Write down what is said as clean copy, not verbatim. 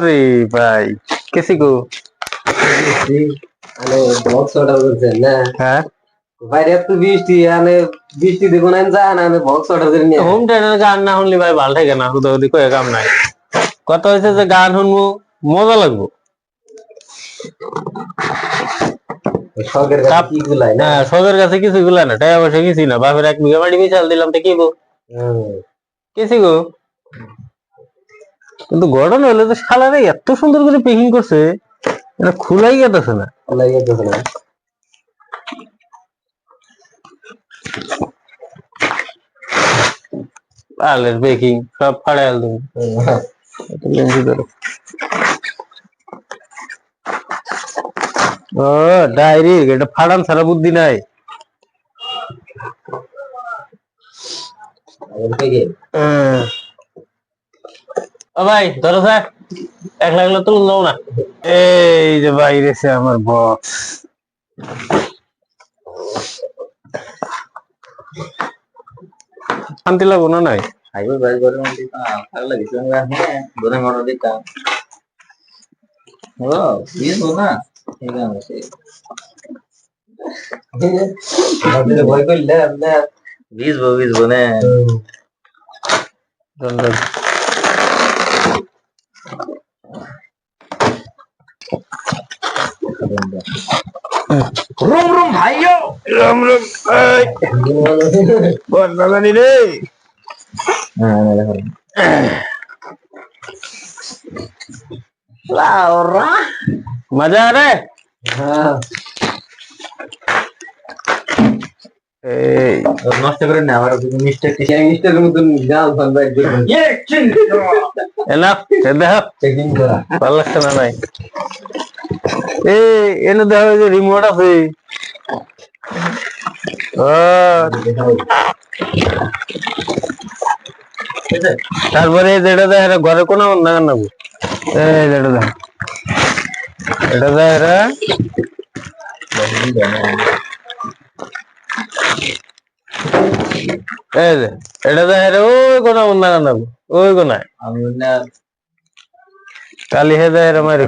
रे भाई किसी को बॉक्स ऑर्डर করছেন না হ্যাঁ বাইরে এত বৃষ্টি আনে বৃষ্টি দেখুন আমি যা না বক্স অর্ডার করে নিয়ে হোম থিয়েটারের গান না শুনলে ভাই ভালো থাকে না হুদাহুদি কয়ে কাম নাই কথা হয়েছে যে গান শুনবো মজা লাগবো শখের কাছে কি গুলাই না হ্যাঁ শখের কাছে কিছু গুলা না টাকা পয়সা কিছুই না বাপের 1 বিঘা মাটি বিশাল দিলাম তো কি গো কিছু গো কিন্তু ঘটনা হলো যে শালারে এত সুন্দর করে প্যাকিং করছে এটা খোলাই গেতেছে না আলের প্যাকিং সব ফাড়াই তুমি লেন্সি ধরো ও ডায়েরি এটা ফাড়ান ছাড়া বুদ্ধি নাই ও ভাই ধরো স্যার 1 লাখ তুলুন দাও না এই যে বাইরে সে আমার বক্স শান্তি লাগবো না নাই আইবো ভাই ঘরের মধ্যে ভালো লাগিছে হ্যাঁ ঘরের মধ্যে দিতাম ও বিয়ে না ঠিক আছে আপনি ভয় করলে আপনি ভিজবো না रोम रोम भाइयों रोम रोम बहुत मजा नहीं रे लाउरा मजा आ रहा है हाँ নষ্ট করে না আবার মিস্টেকের মতন গাল ফালবা একদম এনাফ দেখো চেকিং করা ভালো লাগছে না নাই এনে দেখো যে রিমোট আছে তারপরে যেটা দেয় ঘরে কোনো না নাবো এই যেটা দেখ এটা দেয় এই যে এটা দেয় ওই কোনো না নাবো ওই কোনায় আমি না কালি হে দেয় মারি